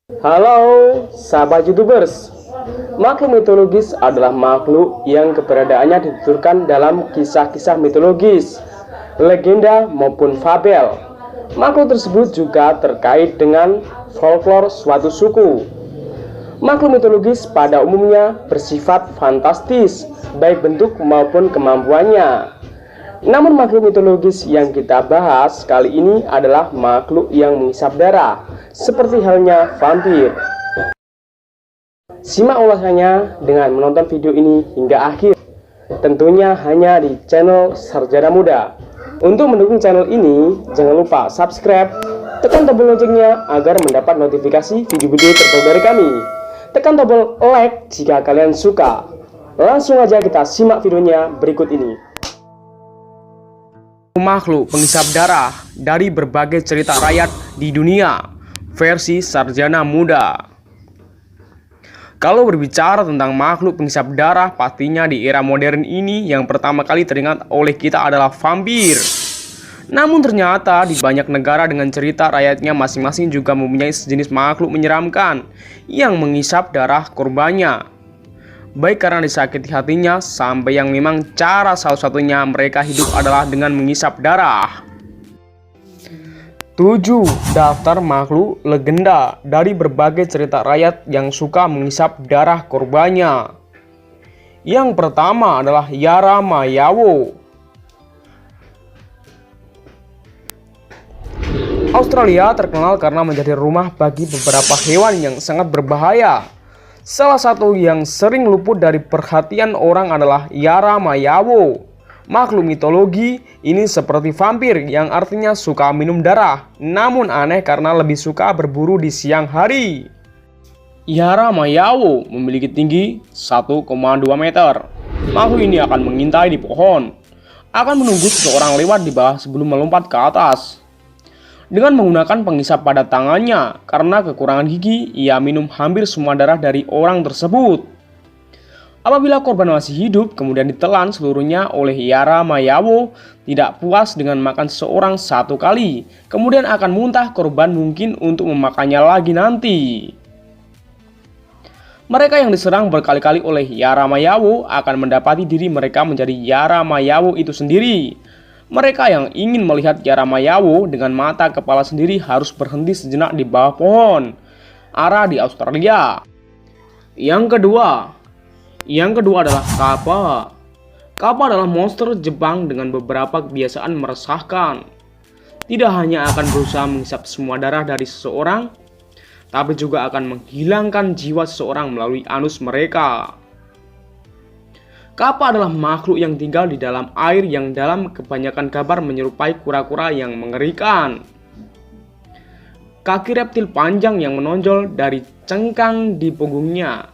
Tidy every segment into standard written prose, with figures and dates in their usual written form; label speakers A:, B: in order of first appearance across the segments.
A: Halo, sahabat YouTubers. Makhluk mitologis adalah makhluk yang keberadaannya dituturkan dalam kisah-kisah mitologis, legenda maupun fabel. Makhluk tersebut juga terkait dengan folklore suatu suku. Makhluk mitologis pada umumnya bersifat fantastis, baik bentuk maupun kemampuannya. Namun makhluk mitologis yang kita bahas kali ini adalah makhluk yang menghisap darah, seperti halnya vampir. Simak ulasannya dengan menonton video ini hingga akhir, tentunya hanya di channel Sarjana Muda. Untuk mendukung channel ini, jangan lupa subscribe, tekan tombol loncengnya agar mendapat notifikasi video-video terbaru dari kami. Tekan tombol like jika kalian suka. Langsung aja kita simak videonya berikut ini. Makhluk penghisap darah dari berbagai cerita rakyat di dunia, versi Sarjana Muda. Kalau berbicara tentang makhluk penghisap darah, pastinya di era modern ini yang pertama kali teringat oleh kita adalah vampir. Namun ternyata di banyak negara dengan cerita rakyatnya masing-masing juga mempunyai sejenis makhluk menyeramkan yang menghisap darah korbannya. Baik karena disakiti hatinya, sampai yang memang cara salah satunya mereka hidup adalah dengan menghisap darah. 7. Daftar makhluk legenda dari berbagai cerita rakyat yang suka menghisap darah korbannya. Yang pertama adalah Yaramayawo. Australia terkenal karena menjadi rumah bagi beberapa hewan yang sangat berbahaya. Salah satu yang sering luput dari perhatian orang adalah Yaramayawo. Makhluk mitologi ini seperti vampir yang artinya suka minum darah, namun aneh karena lebih suka berburu di siang hari. Yaramayawo memiliki tinggi 1,2 meter. Makhluk ini akan mengintai di pohon, akan menunggu seseorang lewat di bawah sebelum melompat ke atas. Dengan menggunakan penghisap pada tangannya, karena kekurangan gigi, ia minum hampir semua darah dari orang tersebut. Apabila korban masih hidup, kemudian ditelan seluruhnya oleh Yaramayawo, tidak puas dengan makan seseorang satu kali, kemudian akan muntah korban mungkin untuk memakannya lagi nanti. Mereka yang diserang berkali-kali oleh Yaramayawo akan mendapati diri mereka menjadi Yaramayawo itu sendiri. Mereka yang ingin melihat Yaramayawo dengan mata kepala sendiri harus berhenti sejenak di bawah pohon ara di Australia. Yang kedua adalah Kappa. Kappa adalah monster Jepang dengan beberapa kebiasaan meresahkan. Tidak hanya akan berusaha menghisap semua darah dari seseorang, tapi juga akan menghilangkan jiwa seseorang melalui anus mereka. Kappa adalah makhluk yang tinggal di dalam air yang dalam kebanyakan kabar menyerupai kura-kura yang mengerikan. Kaki reptil panjang yang menonjol dari cengkang di punggungnya.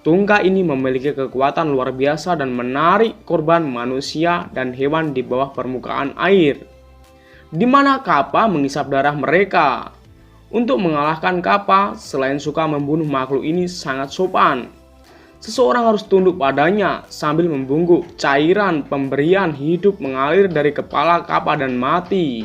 A: Tungkai ini memiliki kekuatan luar biasa dan menarik korban manusia dan hewan di bawah permukaan air, di mana Kappa menghisap darah mereka. Untuk mengalahkan Kappa, selain suka membunuh makhluk ini sangat sopan. Seseorang harus tunduk padanya sambil membungkuk. Cairan pemberian hidup mengalir dari kepala Kappa dan mati.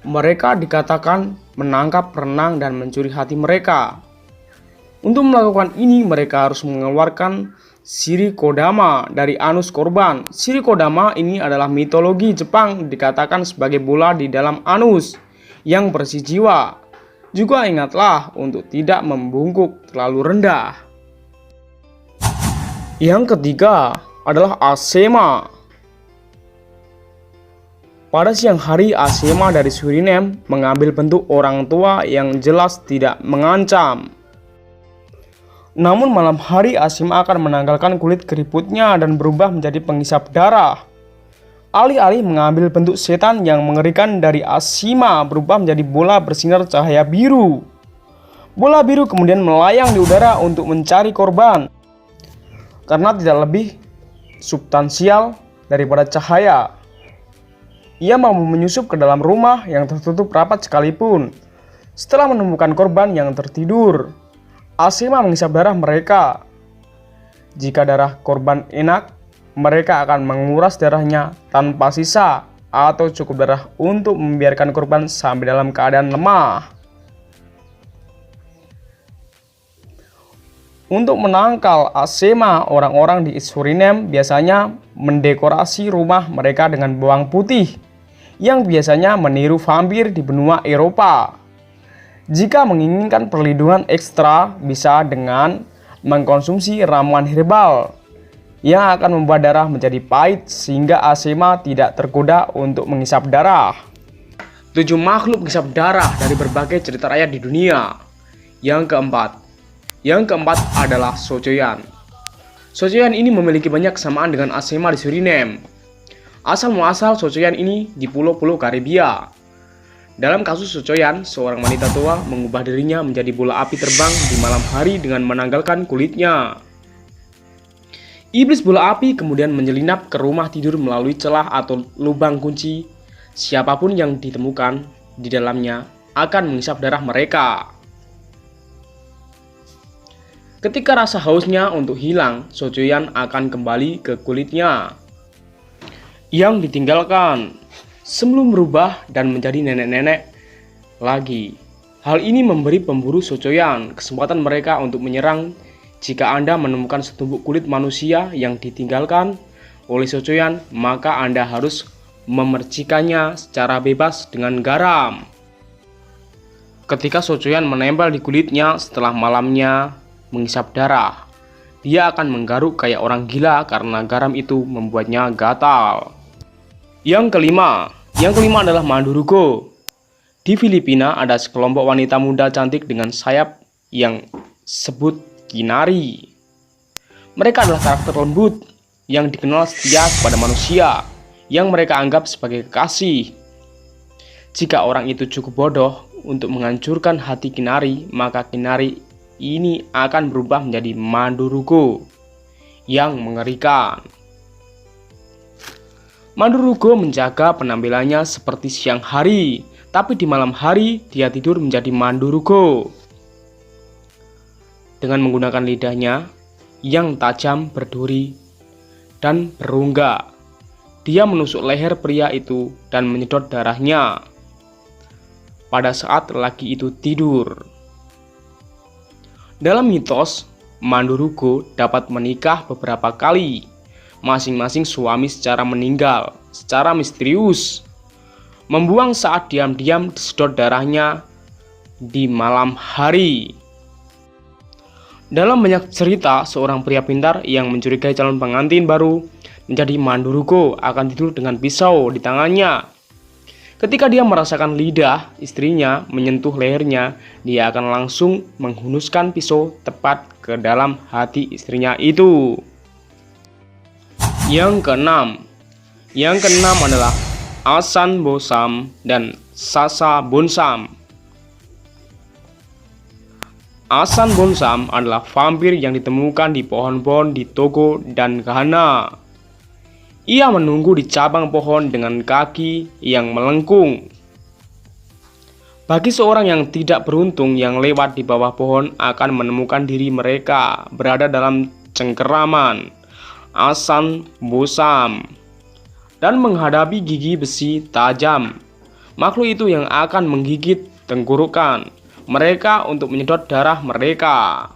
A: Mereka dikatakan menangkap, renang, dan mencuri hati mereka. Untuk melakukan ini, mereka harus mengeluarkan shirikodama dari anus korban. Shirikodama ini adalah mitologi Jepang, dikatakan sebagai bola di dalam anus yang bersih jiwa. Juga ingatlah untuk tidak membungkuk terlalu rendah. Yang ketiga adalah Asema. Pada siang hari, Asema dari Suriname mengambil bentuk orang tua yang jelas tidak mengancam. Namun malam hari, Asema akan menanggalkan kulit keriputnya dan berubah menjadi penghisap darah. Alih-alih mengambil bentuk setan yang mengerikan, dari Asema berubah menjadi bola bersinar cahaya biru. Bola biru kemudian melayang di udara untuk mencari korban. Karena tidak lebih substansial daripada cahaya, ia mampu menyusup ke dalam rumah yang tertutup rapat sekalipun. Setelah menemukan korban yang tertidur, Asema menghisap darah mereka. Jika darah korban enak, mereka akan menguras darahnya tanpa sisa atau cukup darah untuk membiarkan korban sampai dalam keadaan lemah. Untuk menangkal asema, orang-orang di Suriname biasanya mendekorasi rumah mereka dengan bawang putih yang biasanya meniru vampir di benua Eropa. Jika menginginkan perlindungan ekstra, bisa dengan mengkonsumsi ramuan herbal yang akan membuat darah menjadi pahit sehingga asema tidak tergoda untuk menghisap darah. 7 makhluk menghisap darah dari berbagai cerita rakyat di dunia. Yang keempat adalah Socoyan. Socoyan ini memiliki banyak kesamaan dengan asema di Suriname. Asal-muasal Socoyan ini di pulau-pulau Karibia. Dalam kasus Socoyan, seorang wanita tua mengubah dirinya menjadi bola api terbang di malam hari dengan menanggalkan kulitnya. Iblis bola api kemudian menyelinap ke rumah tidur melalui celah atau lubang kunci. Siapapun yang ditemukan di dalamnya akan menghisap darah mereka. Ketika rasa hausnya untuk hilang, Socoyan akan kembali ke kulitnya yang ditinggalkan sebelum berubah dan menjadi nenek-nenek lagi. Hal ini memberi pemburu Socoyan kesempatan mereka untuk menyerang jika Anda menemukan setumpuk kulit manusia yang ditinggalkan oleh Socoyan, maka Anda harus memercikannya secara bebas dengan garam. Ketika Socoyan menempel di kulitnya setelah malamnya menghisap darah, dia akan menggaruk kayak orang gila karena garam itu membuatnya gatal. Yang kelima adalah Mandurugo. Di Filipina ada sekelompok wanita muda cantik dengan sayap yang sebut kinari. Mereka adalah karakter lembut yang dikenal setia kepada manusia yang mereka anggap sebagai kekasih. Jika orang itu cukup bodoh untuk menghancurkan hati kinari, maka kinari ini akan berubah menjadi Mandurugo yang mengerikan. Mandurugo menjaga penampilannya seperti siang hari, tapi di malam hari dia tidur menjadi Mandurugo. Dengan menggunakan lidahnya yang tajam berduri dan berongga, dia menusuk leher pria itu dan menyedot darahnya pada saat lelaki itu tidur. Dalam mitos, Mandurugo dapat menikah beberapa kali, masing-masing suami secara meninggal, secara misterius, membuang saat diam-diam disedot darahnya di malam hari. Dalam banyak cerita, seorang pria pintar yang mencurigai calon pengantin baru menjadi Mandurugo akan tidur dengan pisau di tangannya. Ketika dia merasakan lidah istrinya menyentuh lehernya, dia akan langsung menghunuskan pisau tepat ke dalam hati istrinya itu. Yang keenam adalah Asan Bosam dan Sasa Bonsam. Asan Bonsam adalah vampir yang ditemukan di pohon-pohon di Togo dan Ghana. Ia menunggu di cabang pohon dengan kaki yang melengkung. Bagi seorang yang tidak beruntung yang lewat di bawah pohon akan menemukan diri mereka berada dalam cengkeraman Asan Bosam dan menghadapi gigi besi tajam. Makhluk itu yang akan menggigit tenggorokan mereka untuk menyedot darah mereka.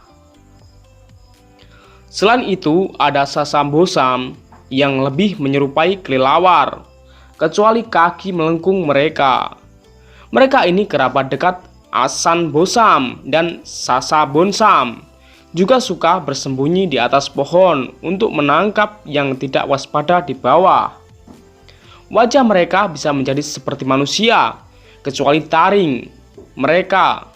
A: Selain itu, ada Sasa Bonsam yang lebih menyerupai kelelawar, kecuali kaki melengkung mereka. Mereka ini kerabat dekat Asan Bonsam dan Sasa Bonsam, juga suka bersembunyi di atas pohon untuk menangkap yang tidak waspada di bawah. Wajah mereka bisa menjadi seperti manusia, kecuali taring mereka.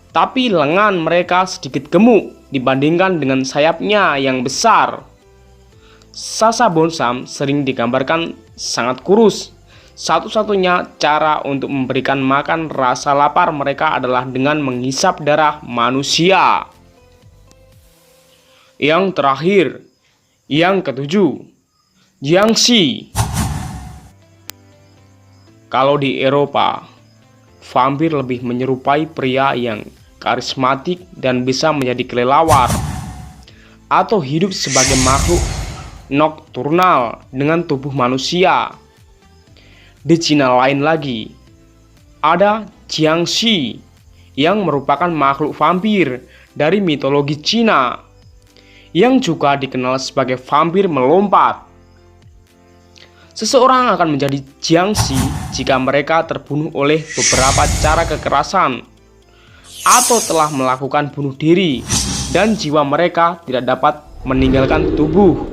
A: Tapi lengan mereka sedikit gemuk dibandingkan dengan sayapnya yang besar. Sasa Bonsam sering digambarkan sangat kurus. Satu-satunya cara untuk memberikan makan rasa lapar mereka adalah dengan menghisap darah manusia. Yang terakhir, yang ketujuh, Jiangshi. Kalau di Eropa, vampir lebih menyerupai pria yang karismatik dan bisa menjadi kelelawar atau hidup sebagai makhluk nokturnal dengan tubuh manusia. Di Cina lain lagi, ada Jiangshi yang merupakan makhluk vampir dari mitologi Cina yang juga dikenal sebagai vampir melompat. Seseorang akan menjadi jiangshi jika mereka terbunuh oleh beberapa cara kekerasan atau telah melakukan bunuh diri dan jiwa mereka tidak dapat meninggalkan tubuh.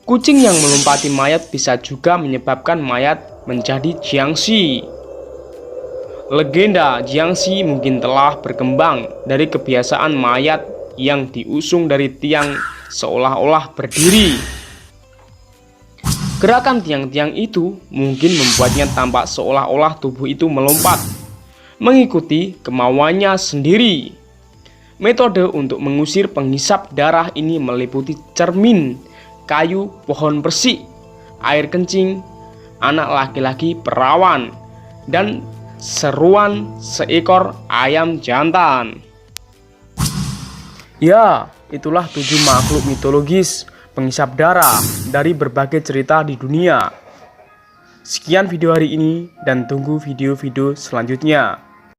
A: Kucing yang melompati mayat bisa juga menyebabkan mayat menjadi jiangshi. Legenda jiangshi mungkin telah berkembang dari kebiasaan mayat yang diusung dari tiang seolah-olah berdiri. Gerakan tiang-tiang itu mungkin membuatnya tampak seolah-olah tubuh itu melompat, mengikuti kemauannya sendiri. Metode untuk mengusir penghisap darah ini meliputi cermin, kayu, pohon persik, air kencing, anak laki-laki perawan, dan seruan seekor ayam jantan. Ya, itulah 7 makhluk mitologis penghisap darah dari berbagai cerita di dunia. Sekian video hari ini dan tunggu video-video selanjutnya.